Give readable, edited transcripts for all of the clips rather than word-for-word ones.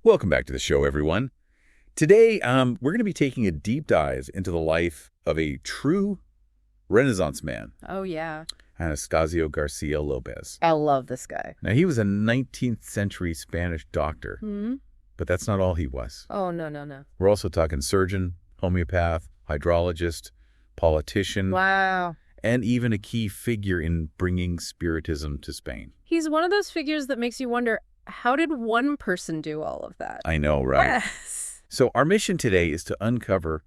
Welcome back to the show, everyone. Today, we're going to be taking a deep dive into the life of a true Renaissance man, Oh, yeah. Anastasio García López. I love this guy. Now, he was a 19th century Spanish doctor, but that's not all he was. Oh, no. We're also talking surgeon, homeopath, hydrologist, politician, Wow. and even a key figure in bringing Spiritism to Spain. He's one of those figures that makes you wonder, how did one person do all of that? I know, right? Yes. So our mission today is to uncover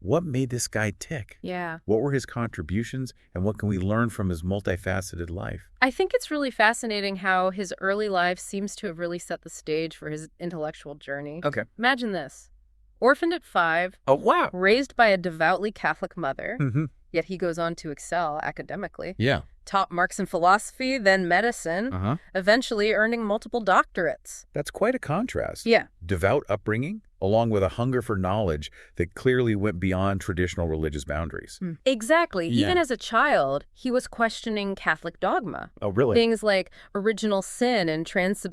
what made this guy tick. Yeah. What were his contributions, and what can we learn from his multifaceted life? I think it's really fascinating how his early life seems to have really set the stage for his intellectual journey. Okay. Imagine this. Orphaned at 5, Oh, wow. raised by a devoutly Catholic mother, Mm-hmm. yet he goes on to excel academically. Yeah. Taught Marx in philosophy, then medicine, Uh-huh. eventually earning multiple doctorates. That's quite a contrast. Yeah. Devout upbringing, along with a hunger for knowledge that clearly went beyond traditional religious boundaries. Exactly. Yeah. Even as a child, he was questioning Catholic dogma. Oh, really? Things like original sin and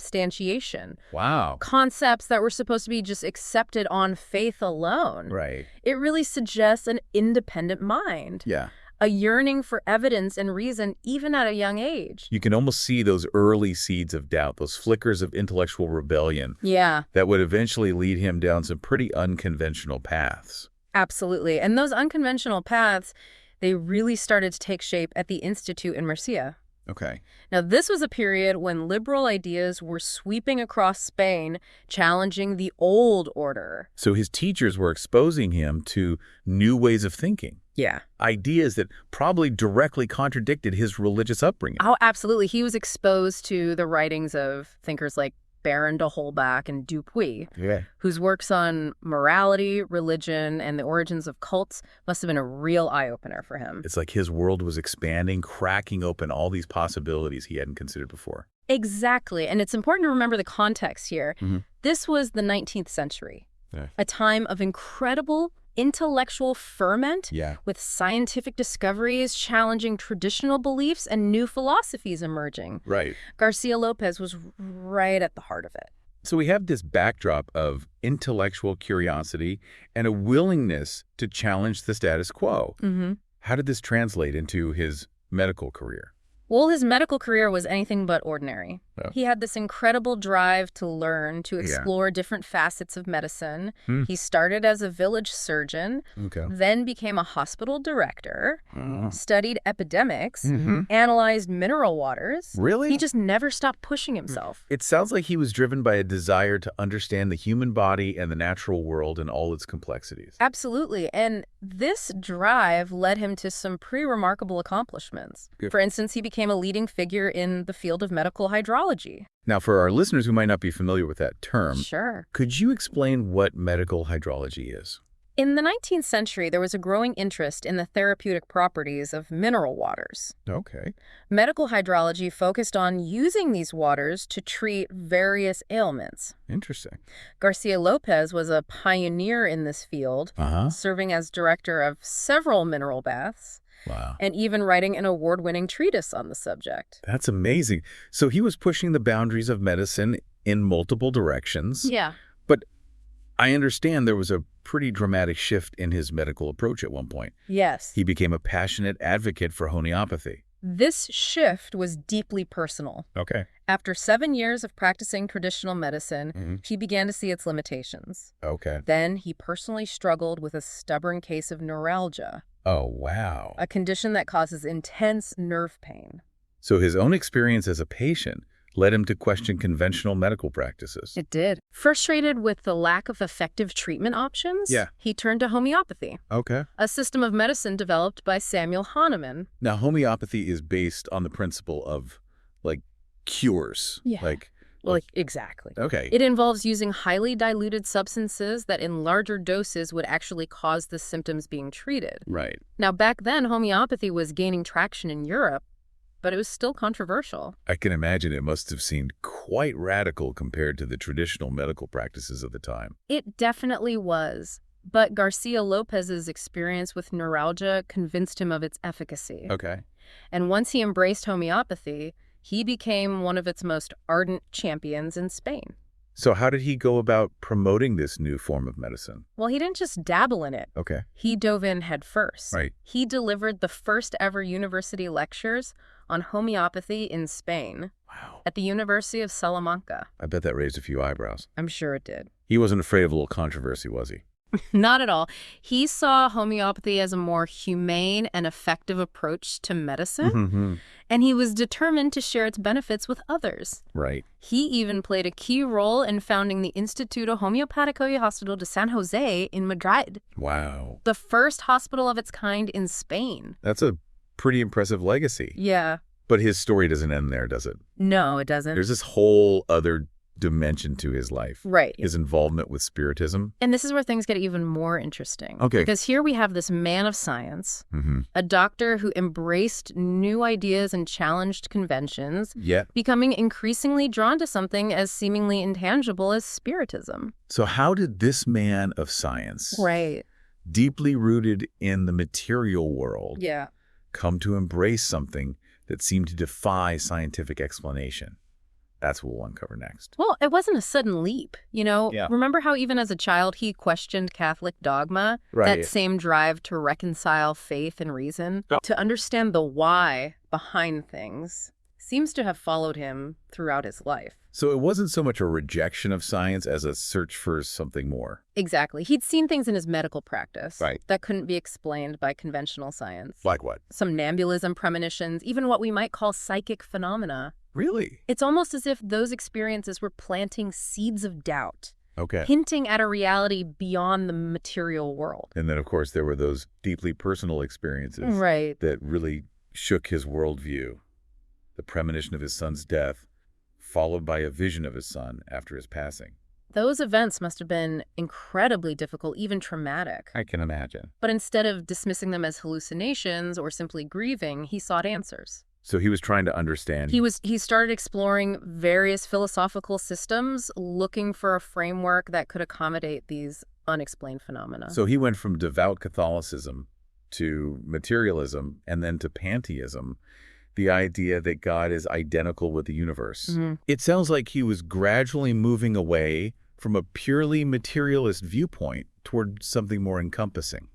transubstantiation. Wow. Concepts that were supposed to be just accepted on faith alone. Right. It really suggests an independent mind. Yeah. A yearning for evidence and reason even at a young age. You can almost see those early seeds of doubt, those flickers of intellectual rebellion Yeah, that would eventually lead him down some pretty unconventional paths. absolutely. And those unconventional paths, they really started to take shape at the Institute in Murcia. Okay. Now, this was a period when liberal ideas were sweeping across Spain, challenging the old order. So his teachers were exposing him to new ways of thinking, Yeah. ideas that probably directly contradicted his religious upbringing. Oh, absolutely. He was exposed to the writings of thinkers like Baron de Holbach and Dupuy, Yeah. whose works on morality, religion, and the origins of cults must have been a real eye-opener for him. It's like his world was expanding, cracking open all these possibilities he hadn't considered before. Exactly. And it's important to remember the context here. Mhm. This was the 19th century, Yeah. a time of incredible intellectual ferment, Yeah. with scientific discoveries challenging traditional beliefs and new philosophies emerging. Right. García López was right at the heart of it. So we have this backdrop of intellectual curiosity and a willingness to challenge the status quo. How did this translate into his medical career? Well, his medical career was anything but ordinary. Oh. He had this incredible drive to learn, to Yeah. explore different facets of medicine. Hmm. He started as a village surgeon, Okay. then became a hospital director, studied epidemics, Mhm. analyzed mineral waters. Really? He just never stopped pushing himself. It sounds like he was driven by a desire to understand the human body and the natural world and all its complexities. Absolutely. And this drive led him to some pretty remarkable accomplishments. Good. For instance, he became a leading figure in the field of medical hydrology. Now, for our listeners who might not be familiar with that term, Sure. could you explain what medical hydrology is? In the 19th century, there was a growing interest in the therapeutic properties of mineral waters. Okay. Medical hydrology focused on using these waters to treat various ailments. Interesting. García López was a pioneer in this field, Uh-huh. serving as director of several mineral baths, Wow. and even writing an award-winning treatise on the subject. That's amazing. So he was pushing the boundaries of medicine in multiple directions. Yeah. But I understand there was a pretty dramatic shift in his medical approach at one point. Yes. He became a passionate advocate for homeopathy. This shift was deeply personal. Okay. After 7 years of practicing traditional medicine, Mhm. he began to see its limitations. Okay. Then he personally struggled with a stubborn case of neuralgia, Oh, wow. a condition that causes intense nerve pain. So his own experience as a patient led him to question conventional medical practices. It did. Frustrated with the lack of effective treatment options, Yeah. he turned to homeopathy, Okay. a system of medicine developed by Samuel Hahnemann. Now, homeopathy is based on the principle of, like, cures. Yeah. Like, Exactly. okay. It involves using highly diluted substances that in larger doses would actually cause the symptoms being treated. Right. Now, back then, homeopathy was gaining traction in Europe, but it was still controversial. I can imagine it must have seemed quite radical compared to the traditional medical practices of the time. It definitely was. But García López's experience with neuralgia convinced him of its efficacy. Okay. And once he embraced homeopathy, he became one of its most ardent champions in Spain. So how did he go about promoting this new form of medicine? Well, he didn't just dabble in it. Okay. He dove in head first. Right. He delivered the first ever university lectures on homeopathy in Spain. Wow. At the University of Salamanca. I bet that raised a few eyebrows. I'm sure it did. He wasn't afraid of a little controversy, was he? Not at all. He saw homeopathy as a more humane and effective approach to medicine, and he was determined to share its benefits with others. Right. He even played a key role in founding the Instituto Homeopático y Hospital de San Jose in Madrid. Wow. The first hospital of its kind in Spain. That's a pretty impressive legacy. Yeah. But his story doesn't end there, does it? No, it doesn't. There's this whole other dimension to his life. Right. His involvement with Spiritism. And this is where things get even more interesting. Okay. Because here we have this man of science, a doctor who embraced new ideas and challenged conventions, Yet. becoming increasingly drawn to something as seemingly intangible as Spiritism. So how did this man of science, Right. deeply rooted in the material world, Yeah. come to embrace something that seemed to defy scientific explanation? That's what we'll uncover next. Well, it wasn't a sudden leap, you know? Yeah. Remember how even as a child he questioned Catholic dogma? Right. That same drive to reconcile faith and reason? Yeah. To understand the why behind things seems to have followed him throughout his life. So it wasn't so much a rejection of science as a search for something more. Exactly. He'd seen things in his medical practice Right. that couldn't be explained by conventional science. Like what? Somnambulism premonitions, even what we might call psychic phenomena. Really? It's almost as if those experiences were planting seeds of doubt, Okay. hinting at a reality beyond the material world. And then, of course, there were those deeply personal experiences Right. that really shook his worldview. The premonition of his son's death, followed by a vision of his son after his passing. Those events must have been incredibly difficult, even traumatic. I can imagine. But instead of dismissing them as hallucinations or simply grieving, he sought answers. So he was trying to understand. He started exploring various philosophical systems, looking for a framework that could accommodate these unexplained phenomena. So he went from devout Catholicism to materialism and then to pantheism, the idea that God is identical with the universe. It sounds like he was gradually moving away from a purely materialist viewpoint toward something more encompassing.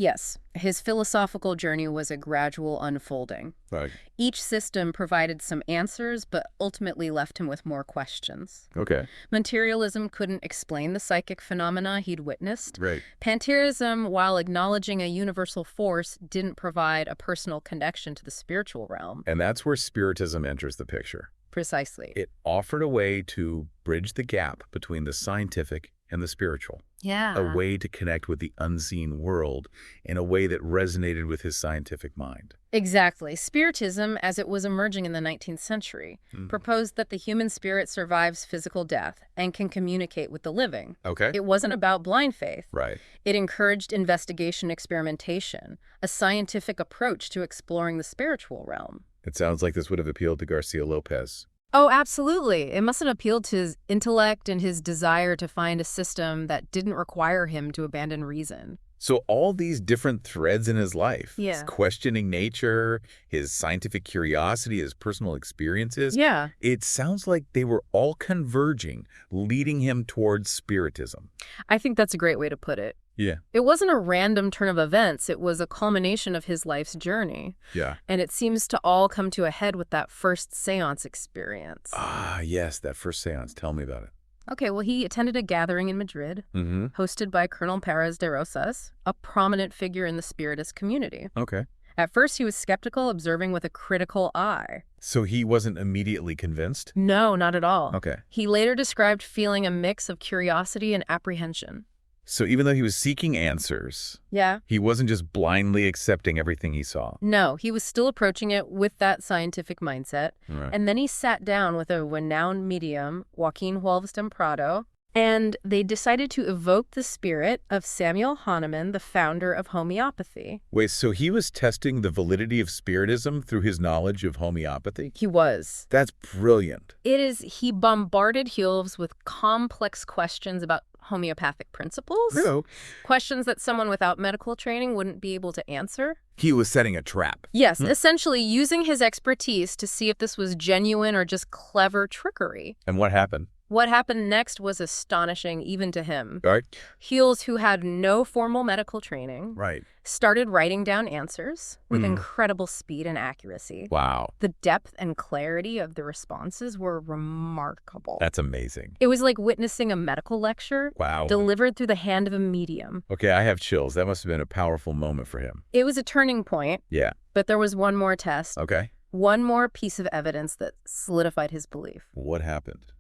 Yes, his philosophical journey was a gradual unfolding. Right. Each system provided some answers, but ultimately left him with more questions. Okay. Materialism couldn't explain the psychic phenomena he'd witnessed. Right. Pantheism, while acknowledging a universal force, didn't provide a personal connection to the spiritual realm. And that's where Spiritism enters the picture. Precisely. It offered a way to bridge the gap between the scientific and the spiritual. Yeah. A way to connect with the unseen world in a way that resonated with his scientific mind. Exactly. Spiritism, as it was emerging in the 19th century, proposed that the human spirit survives physical death and can communicate with the living. Okay. It wasn't about blind faith. Right. It encouraged investigation, experimentation, a scientific approach to exploring the spiritual realm. It sounds like this would have appealed to García López. Oh, absolutely. It must have appealed to his intellect and his desire to find a system that didn't require him to abandon reason. So all these different threads in his life, Yeah. his questioning nature, his scientific curiosity, his personal experiences, Yeah. it sounds like they were all converging, leading him towards Spiritism. I think that's a great way to put it. Yeah. It wasn't a random turn of events. It was a culmination of his life's journey. Yeah. And it seems to all come to a head with that first seance experience. Ah, yes, that first seance. Tell me about it. Okay, well, he attended a gathering in Madrid, hosted by Colonel Pérez de Rosas, a prominent figure in the Spiritist community. Okay. At first, he was skeptical, observing with a critical eye. So he wasn't immediately convinced? No, not at all. Okay. He later described feeling a mix of curiosity and apprehension. So even though he was seeking answers, Yeah. he wasn't just blindly accepting everything he saw. No, he was still approaching it with that scientific mindset. Right. And then he sat down with a renowned medium, Joaquin Huelveston Prado, and they decided to evoke the spirit of Samuel Hahnemann, the founder of homeopathy. Wait, so he was testing the validity of Spiritism through his knowledge of homeopathy? He was. That's brilliant. He bombarded Huelves with complex questions about homeopathic principles. No. Questions that someone without medical training wouldn't be able to answer. He was setting a trap. Yes, essentially using his expertise to see if this was genuine or just clever trickery. And what happened? What happened next was astonishing even to him. Right. Heels, who had no formal medical training, Right. started writing down answers with incredible speed and accuracy. Wow. The depth and clarity of the responses were remarkable. That's amazing. It was like witnessing a medical lecture Wow. delivered through the hand of a medium. Okay, I have chills. That must have been a powerful moment for him. It was a turning point, Yeah. but there was one more test, Okay. one more piece of evidence that solidified his belief. What happened?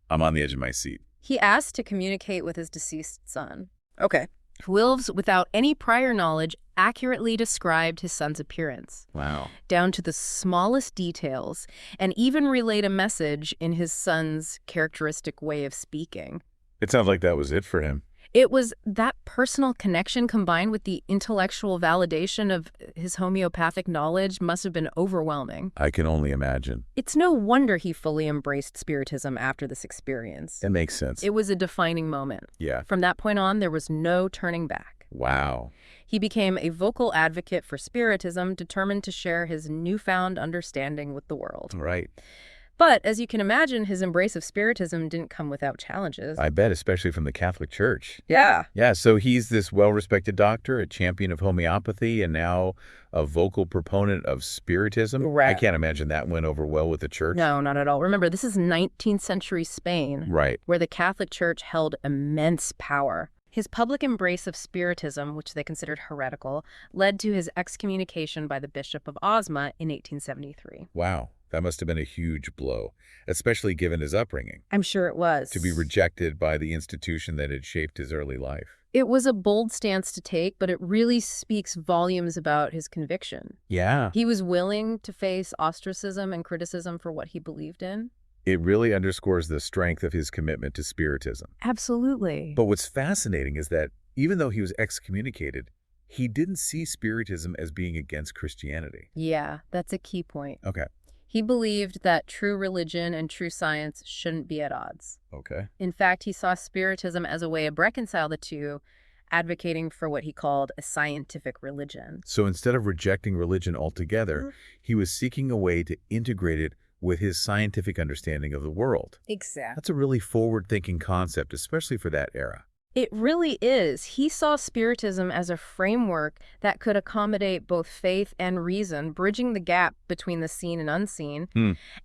I'm on the edge of my seat. He asked to communicate with his deceased son. Okay. Wilves, without any prior knowledge, accurately described his son's appearance, Wow. down to the smallest details, and even relayed a message in his son's characteristic way of speaking. It sounds like that was it for him. It was that personal connection combined with the intellectual validation of his homeopathic knowledge must have been overwhelming. I can only imagine. It's no wonder he fully embraced Spiritism after this experience. It makes sense. It was a defining moment. Yeah. From that point on, there was no turning back. Wow. He became a vocal advocate for Spiritism, determined to share his newfound understanding with the world. Right. But, as you can imagine, his embrace of Spiritism didn't come without challenges. I bet, especially from the Catholic Church. Yeah. Yeah, so he's this well-respected doctor, a champion of homeopathy, and now a vocal proponent of Spiritism. Right. I can't imagine that went over well with the church. No, not at all. Remember, this is 19th century Spain, Right. where the Catholic Church held immense power. His public embrace of Spiritism, which they considered heretical, led to his excommunication by the Bishop of Osma in 1873. Wow. That must have been a huge blow, especially given his upbringing, I'm sure it was. to be rejected by the institution that had shaped his early life. It was a bold stance to take, but it really speaks volumes about his conviction. Yeah. He was willing to face ostracism and criticism for what he believed in. It really underscores the strength of his commitment to Spiritism. Absolutely. But what's fascinating is that even though he was excommunicated, he didn't see Spiritism as being against Christianity. Yeah, that's a key point. Okay. He believed that true religion and true science shouldn't be at odds. Okay. In fact, he saw Spiritism as a way to reconcile the two, advocating for what he called a scientific religion. So instead of rejecting religion altogether, he was seeking a way to integrate it with his scientific understanding of the world. Exactly. That's a really forward-thinking concept, especially for that era. It really is. He saw Spiritism as a framework that could accommodate both faith and reason, bridging the gap between the seen and unseen.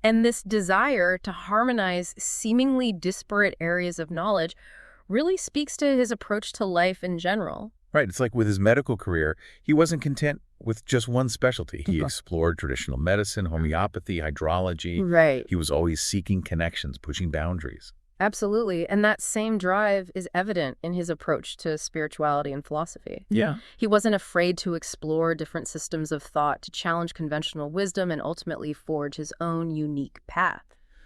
And this desire to harmonize seemingly disparate areas of knowledge really speaks to his approach to life in general. Right. It's like with his medical career, he wasn't content with just one specialty. He explored traditional medicine, homeopathy, hydrology. Right. He was always seeking connections, pushing boundaries. Absolutely. And that same drive is evident in his approach to spirituality and philosophy. Yeah. He wasn't afraid to explore different systems of thought, to challenge conventional wisdom, and ultimately forge his own unique path.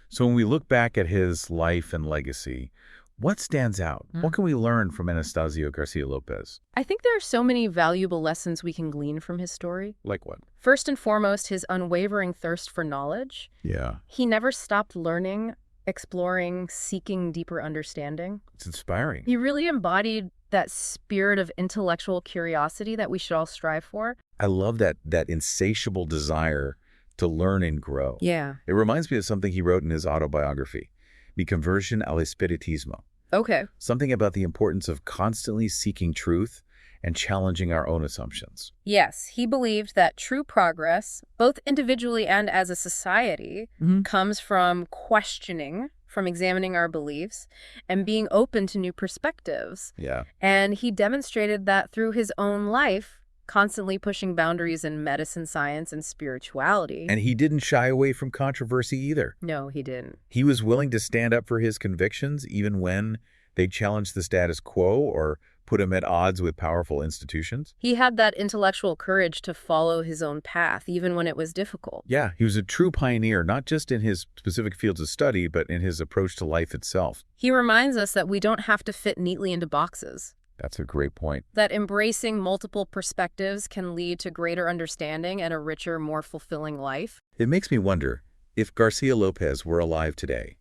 So when we look back at his life and legacy, what stands out? What can we learn from Anastasio García López? I think there are so many valuable lessons we can glean from his story. Like what? First and foremost, his unwavering thirst for knowledge. Yeah. He never stopped learning, exploring, seeking deeper understanding. It's inspiring. He really embodied that spirit of intellectual curiosity that we should all strive for. I love that insatiable desire to learn and grow. Yeah. It reminds me of something he wrote in his autobiography, Mi Conversion al Spiritismo. Okay. Something about the importance of constantly seeking truth and challenging our own assumptions. Yes, he believed that true progress, both individually and as a society, comes from questioning, from examining our beliefs, and being open to new perspectives. Yeah. And he demonstrated that through his own life, constantly pushing boundaries in medicine, science, and spirituality. And he didn't shy away from controversy either. No, he didn't. He was willing to stand up for his convictions even when they challenged the status quo or put him at odds with powerful institutions. He had that intellectual courage to follow his own path, even when it was difficult. Yeah, he was a true pioneer, not just in his specific fields of study, but in his approach to life itself. He reminds us that we don't have to fit neatly into boxes. That's a great point. That embracing multiple perspectives can lead to greater understanding and a richer, more fulfilling life. It makes me wonder, if García López were alive today,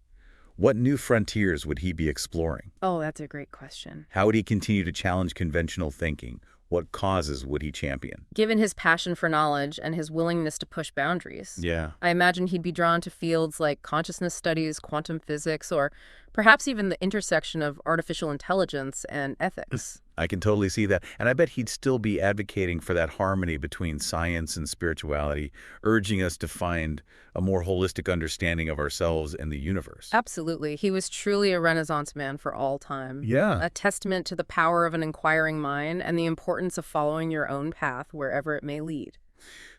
what new frontiers would he be exploring? Oh, that's a great question. How would he continue to challenge conventional thinking? What causes would he champion? Given his passion for knowledge and his willingness to push boundaries, Yeah. I imagine he'd be drawn to fields like consciousness studies, quantum physics, or perhaps even the intersection of artificial intelligence and ethics. I can totally see that. And I bet he'd still be advocating for that harmony between science and spirituality, urging us to find a more holistic understanding of ourselves and the universe. Absolutely. He was truly a Renaissance man for all time. Yeah. A testament to the power of an inquiring mind and the importance of following your own path wherever it may lead.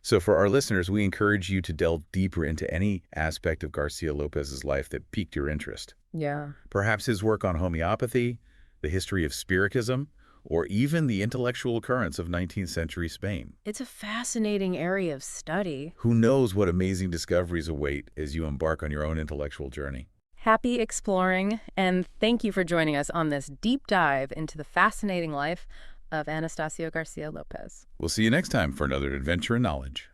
So for our listeners, we encourage you to delve deeper into any aspect of Garcia Lopez's life that piqued your interest. Yeah. Perhaps his work on homeopathy, the history of Spiritism, or even the intellectual currents of 19th century Spain. It's a fascinating area of study. Who knows what amazing discoveries await as you embark on your own intellectual journey. Happy exploring, and thank you for joining us on this deep dive into the fascinating life of Anastasio Garcia Lopez. We'll see you next time for another adventure in knowledge.